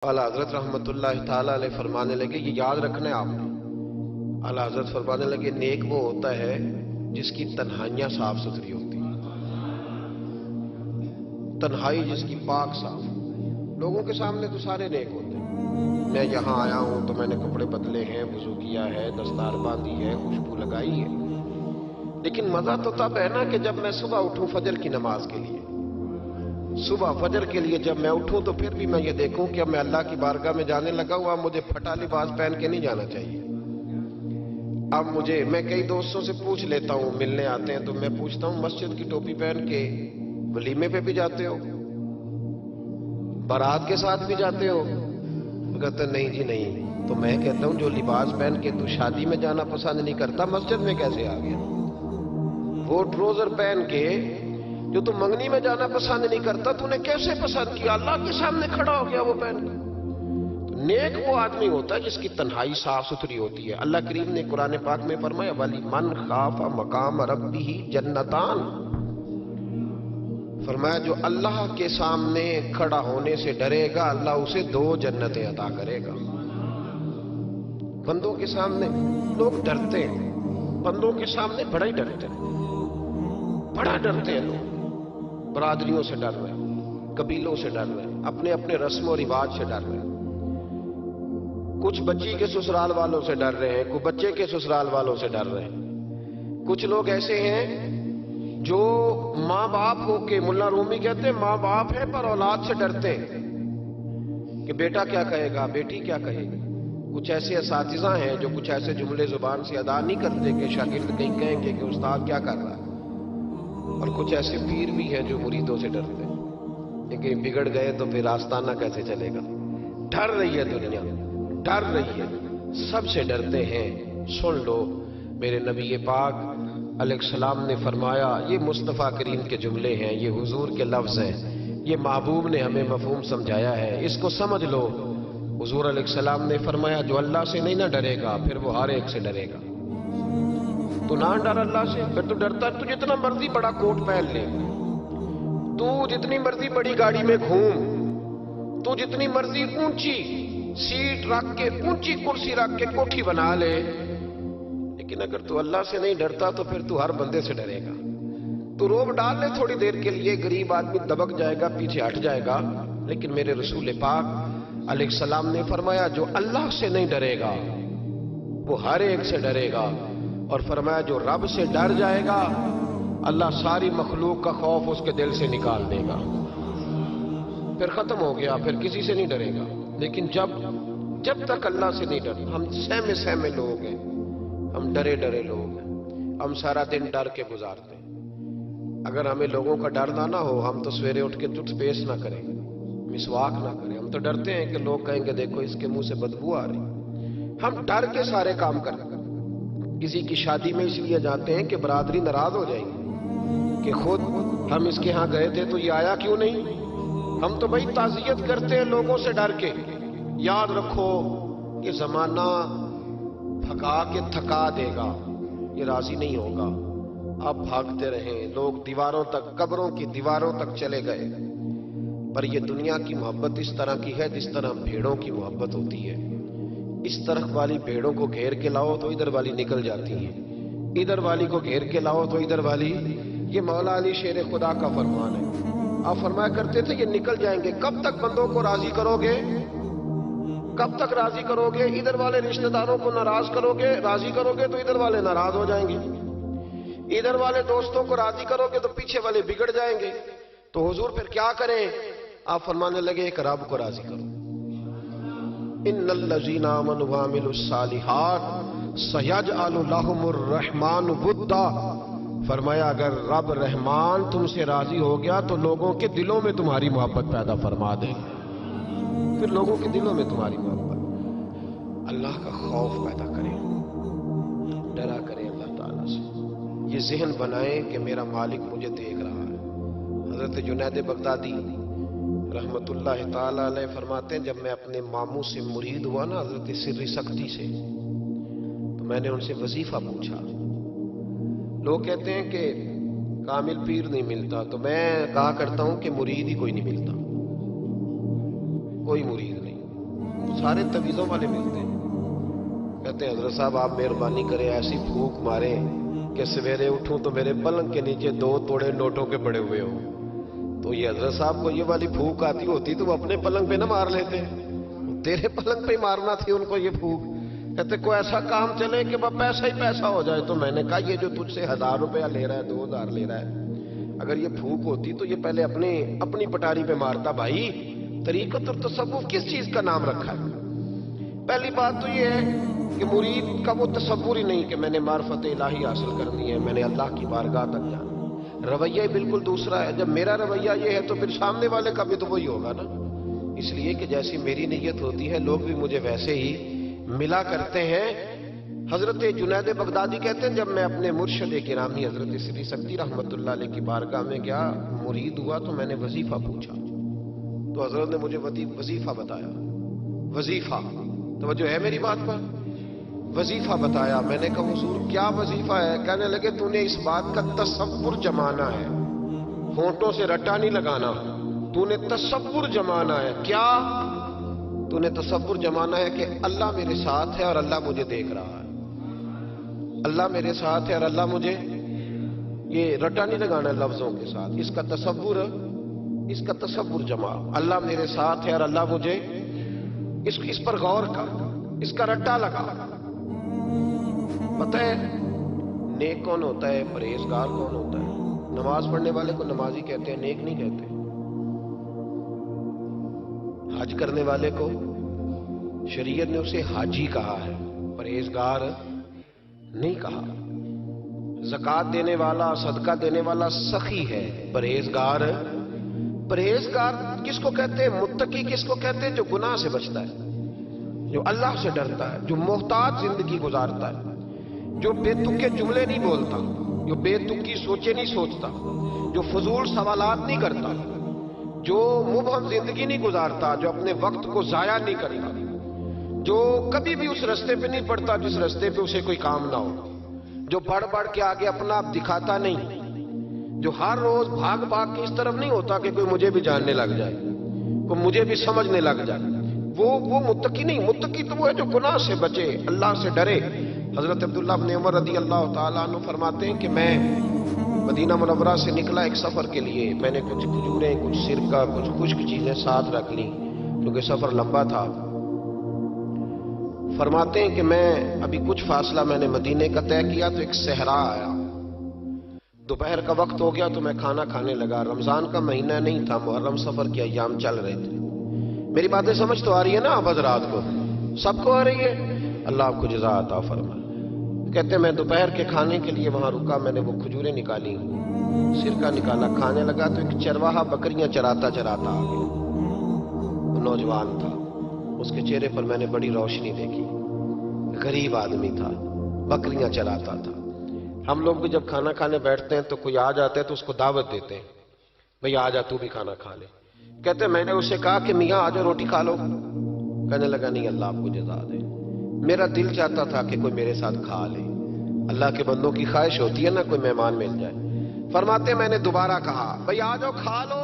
اعلیٰ حضرت رحمۃ اللہ تعالیٰ علیہ فرمانے لگے، یہ یاد رکھنا ہے آپ نے۔ اعلیٰ حضرت فرمانے لگے، نیک وہ ہوتا ہے جس کی تنہائیاں صاف ستھری ہوتی ہیں، تنہائی جس کی پاک صاف۔ لوگوں کے سامنے تو سارے نیک ہوتے ہیں، میں یہاں آیا ہوں تو میں نے کپڑے بدلے ہیں، وضو کیا ہے، دستار باندھی ہے، خوشبو لگائی ہے، لیکن مزہ تو تب ہے نا کہ جب میں صبح اٹھوں فجر کی نماز کے لیے، صبح فجر کے لیے جب میں اٹھوں تو پھر بھی میں یہ دیکھوں کہ اب میں اللہ کی بارگاہ میں جانے لگا ہوں، اب مجھے پھٹا لباس پہن کے نہیں جانا چاہیے۔ اب میں کئی دوستوں سے پوچھ لیتا ہوں، ملنے آتے ہیں تو میں پوچھتا ہوں، مسجد کی ٹوپی پہن کے ولیمے پہ بھی جاتے ہو، بارات کے ساتھ بھی جاتے ہو؟ وہ کہتے ہیں نہیں جی نہیں۔ تو میں کہتا ہوں، جو لباس پہن کے تو شادی میں جانا پسند نہیں کرتا، مسجد میں کیسے آ گیا؟ وہ ٹروزر پہن کے جو تو منگنی میں جانا پسند نہیں کرتا، تو نے کیسے پسند کیا؟ اللہ کے سامنے کھڑا ہو گیا وہ پہن کے۔ نیک وہ آدمی ہوتا ہے جس کی تنہائی صاف ستھری ہوتی ہے۔ اللہ کریم نے قرآن پاک میں فرمایا، وَلِمَنْ خَافَ مَقَامَ رَبِّهِ جَنَّتَانِ، فرمایا جو اللہ کے سامنے کھڑا ہونے سے ڈرے گا، اللہ اسے 2 جنتیں عطا کرے گا۔ بندوں کے سامنے لوگ ڈرتے ہیں، بندوں کے سامنے بڑا ہی ڈرتے ہیں، بڑا ڈرتے ہیں لوگ۔ برادریوں سے ڈر رہے ہیں، قبیلوں سے ڈر رہے ہیں، اپنے اپنے رسم و رواج سے ڈر رہے ہیں، کچھ بچی کے سسرال والوں سے ڈر رہے ہیں، کچھ بچے کے سسرال والوں سے ڈر رہے ہیں۔ کچھ لوگ ایسے ہیں جو ماں باپ ہو کے، ملا رومی کہتے ہیں ماں باپ ہے پر اولاد سے ڈرتے ہیں کہ بیٹا کیا کہے گا، بیٹی کیا کہے گی۔ کچھ ایسے اساتذہ ہیں جو کچھ ایسے جملے زبان سے ادا نہیں کرتے کہ شاگرد کہیں کہیں گے کہ استاد کیا کر رہا ہے، اور کچھ ایسے پیر بھی ہیں جو مریدوں سے ڈرتے ہیں، لیکن بگڑ گئے تو پھر آستانہ کیسے چلے گا۔ ڈر رہی ہے دنیا، ڈر رہی ہے، سب سے ڈرتے ہیں۔ سن لو، میرے نبی پاک علیہ السلام نے فرمایا، یہ مصطفیٰ کریم کے جملے ہیں، یہ حضور کے لفظ ہیں، یہ محبوب نے ہمیں مفہوم سمجھایا ہے، اس کو سمجھ لو۔ حضور علیہ السلام نے فرمایا، جو اللہ سے نہیں نہ ڈرے گا پھر وہ ہر ایک سے ڈرے گا۔ تو نہ ڈر اللہ سے، پھر تو ڈرتا ہے، تو جتنا مرضی بڑا کوٹ پہن لے، تو جتنی مرضی بڑی گاڑی میں گھوم، تو جتنی مرضی اونچی سیٹ رکھ کے، اونچی کرسی رکھ کے کوٹھی بنا لے، لیکن اگر تو اللہ سے نہیں ڈرتا تو پھر تو ہر بندے سے ڈرے گا۔ تو روب ڈال لے تھوڑی دیر کے لیے، غریب آدمی دبک جائے گا، پیچھے ہٹ جائے گا، لیکن میرے رسول پاک علیہ السلام نے فرمایا، جو اللہ سے نہیں ڈرے گا وہ ہر ایک سے ڈرے گا، اور فرمایا جو رب سے ڈر جائے گا اللہ ساری مخلوق کا خوف اس کے دل سے نکال دے گا، پھر ختم ہو گیا، پھر کسی سے نہیں ڈرے گا۔ لیکن جب تک اللہ سے نہیں ڈرے، ہم سہمے لوگ ہیں، ہم ڈرے ڈرے لوگ ہیں، ہم سارا دن ڈر کے گزارتے ہیں۔ اگر ہمیں لوگوں کا ڈر نہ ہو، ہم تو سویرے اٹھ کے ٹوتھ پیسٹ نہ کریں، مسواک نہ کریں، ہم تو ڈرتے ہیں کہ لوگ کہیں گے دیکھو اس کے منہ سے بدبو آ رہی۔ ہم ڈر کے سارے کام کرتے ہیں۔ کسی کی شادی میں اس لیے جاتے ہیں کہ برادری ناراض ہو جائے گی کہ خود ہم اس کے ہاں گئے تھے تو یہ آیا کیوں نہیں۔ ہم تو بھائی تعزیت کرتے ہیں لوگوں سے ڈر کے۔ یاد رکھو کہ زمانہ بھگا کے تھکا دے گا، یہ راضی نہیں ہوگا۔ اب بھاگتے رہیں، لوگ دیواروں تک، قبروں کی دیواروں تک چلے گئے، پر یہ دنیا کی محبت اس طرح کی ہے جس طرح بھیڑوں کی محبت ہوتی ہے۔ اس طرف والی بھیڑوں کو گھیر کے لاؤ تو ادھر والی نکل جاتی ہیں، ادھر والی کو گھیر کے لاؤ تو ادھر والی۔ یہ مولا علی شیر خدا کا فرمان ہے۔ آپ فرمایا کرتے تھے یہ نکل جائیں گے۔ کب تک بندوں کو راضی کرو گے؟ کب تک راضی کرو گے؟ ادھر والے رشتہ داروں کو ناراض کرو گے، راضی کرو گے تو ادھر والے ناراض ہو جائیں گے، ادھر والے دوستوں کو راضی کرو گے تو پیچھے والے بگڑ جائیں گے۔ تو حضور پھر کیا کریں؟ آپ فرمانے لگے ایک رب کو راضی کرو، ان الذین آمنوا وعملوا الصالحات سیجعل لهم الرحمن ودا، فرمایا اگر رب رحمان تم سے راضی ہو گیا تو لوگوں کے دلوں میں تمہاری محبت پیدا فرما دے گا، پھر لوگوں کے دلوں میں تمہاری محبت، اللہ کا خوف پیدا کریں، ڈرا کریں اللہ تعالیٰ سے، یہ ذہن بنائیں کہ میرا مالک مجھے دیکھ رہا ہے۔ حضرت جنید بغدادی رحمت اللہ تعالیٰ علیہ فرماتے ہیں، جب میں اپنے ماموں سے مرید ہوا نا حضرت سری سختی سے، تو میں نے ان سے وظیفہ پوچھا۔ لوگ کہتے ہیں کہ کامل پیر نہیں ملتا، تو میں کہا کرتا ہوں کہ مرید ہی کوئی نہیں ملتا، کوئی مرید نہیں۔ سارے تویزوں والے ملتے ہیں، کہتے ہیں حضرت صاحب آپ مہربانی کریں ایسی پھونک ماریں کہ سویرے اٹھوں تو میرے پلنگ کے نیچے 2 توڑے نوٹوں کے پڑے ہوئے ہوں۔ تو یہ حضرت صاحب کو یہ والی پھونک آتی ہوتی تو وہ اپنے پلنگ پہ نہ مار لیتے، تیرے پلنگ پہ ہی مارنا تھی ان کو یہ پھونک۔ کہتے کوئی ایسا کام چلے کہ بس پیسہ ہی پیسہ ہو جائے۔ تو میں نے کہا یہ جو تجھ سے 1000 روپیہ لے رہا ہے 2000 لے رہا ہے، اگر یہ پھونک ہوتی تو یہ پہلے اپنی پٹاری پہ مارتا۔ بھائی طریقت اور تصوف کس چیز کا نام رکھا ہے؟ پہلی بات تو یہ ہے کہ مرید کا وہ تصور ہی نہیں کہ میں نے معرفت الہی حاصل کرنی ہے، میں نے اللہ کی بارگاہ تک جانا۔ رویہ بالکل دوسرا ہے۔ جب میرا رویہ یہ ہے تو پھر سامنے والے کا بھی تو وہی ہوگا نا۔ اس لیے کہ جیسی میری نیت ہوتی ہے لوگ بھی مجھے ویسے ہی ملا کرتے ہیں۔ حضرت جنید بغدادی کہتے ہیں جب میں اپنے مرشد گرامی حضرت سری سکتی رحمت اللہ علیہ کی بارگاہ میں گیا، مرید ہوا تو میں نے وظیفہ پوچھا تو حضرت نے مجھے وظیفہ بتایا۔ وظیفہ توجہ ہے میری بات پر؟ وظیفہ بتایا۔ میں نے کہا حضور کیا وظیفہ ہے؟ کہنے لگے تو نے اس بات کا تصور جمانا ہے، ہونٹوں سے رٹا نہیں لگانا، تو نے تصور جمانا ہے۔ کیا؟ تو نے تصور جمانا ہے کہ اللہ میرے ساتھ ہے اور اللہ مجھے دیکھ رہا ہے، اللہ میرے ساتھ ہے اور اللہ مجھے، یہ رٹا نہیں لگانا ہے لفظوں کے ساتھ، اس کا تصور جما۔ اللہ میرے ساتھ ہے اور اللہ مجھے، اس پر غور کر، اس کا رٹا لگا۔ پتہ ہے نیک کون ہوتا ہے، پرہیزگار کون ہوتا ہے؟ نماز پڑھنے والے کو نمازی کہتے ہیں، نیک نہیں کہتے۔ حج کرنے والے کو شریعت نے اسے حاجی کہا ہے، پرہیزگار نہیں کہا۔ زکوٰۃ دینے والا، صدقہ دینے والا سخی ہے، پرہیزگار کس کو کہتے ہیں؟ متقی کس کو کہتے ہیں؟ جو گناہ سے بچتا ہے، جو اللہ سے ڈرتا ہے، جو محتاط زندگی گزارتا ہے، جو بے تک کے جملے نہیں بولتا، جو بے تک کی سوچیں نہیں سوچتا، جو فضول سوالات نہیں کرتا، جو مبہم زندگی نہیں گزارتا، جو اپنے وقت کو ضائع نہیں کرتا، جو کبھی بھی اس رستے پہ نہیں پڑتا جس رستے پہ اسے کوئی کام نہ ہو، جو بڑھ کے آگے اپنا آپ دکھاتا نہیں، جو ہر روز بھاگ کے اس طرف نہیں ہوتا کہ کوئی مجھے بھی جاننے لگ جائے، کوئی مجھے بھی سمجھنے لگ جائے، وہ متقی نہیں۔ متقی تو وہ ہے جو گناہ سے بچے، اللہ سے ڈرے۔ حضرت عبداللہ بن عمر رضی اللہ تعالیٰ عنہ فرماتے ہیں کہ میں مدینہ منورہ سے نکلا ایک سفر کے لیے، میں نے کچھ کھجوریں، کچھ سرکہ، کچھ خشک چیزیں ساتھ رکھ لیں کیونکہ سفر لمبا تھا۔ فرماتے ہیں کہ میں ابھی کچھ فاصلہ میں نے مدینے کا طے کیا تو ایک صحرا آیا، دوپہر کا وقت ہو گیا تو میں کھانا کھانے لگا۔ رمضان کا مہینہ نہیں تھا، محرم سفر کے ایام چل رہے تھے۔ میری باتیں سمجھ تو آ رہی ہے نا آپ حضرات کو؟ سب کو آ رہی ہے؟ اللہ آپ کو جزا عطا فرمائے۔ کہتے ہیں میں دوپہر کے کھانے کے لیے وہاں رکا، میں نے وہ کھجوریں نکالی، سرکہ نکالا، کھانے لگا تو ایک چرواہا بکریاں چراتا آ گیا۔ وہ نوجوان تھا، اس کے چہرے پر میں نے بڑی روشنی دیکھی، غریب آدمی تھا، بکریاں چراتا تھا۔ ہم لوگ بھی جب کھانا کھانے بیٹھتے ہیں تو کوئی آ جاتا ہے تو اس کو دعوت دیتے ہیں، بھئی آ جا تو بھی کھانا کھا لے۔ کہتے ہیں میں نے اسے کہا کہ میاں آ جا روٹی کھا لو، کہنے لگا نہیں اللہ آپ کو جزا دے، میرا دل چاہتا تھا کہ کوئی میرے ساتھ کھا لے۔ اللہ کے بندوں کی خواہش ہوتی ہے نا کوئی مہمان مل جائے۔ فرماتے میں نے دوبارہ کہا بھئی آ جاؤ کھا لو،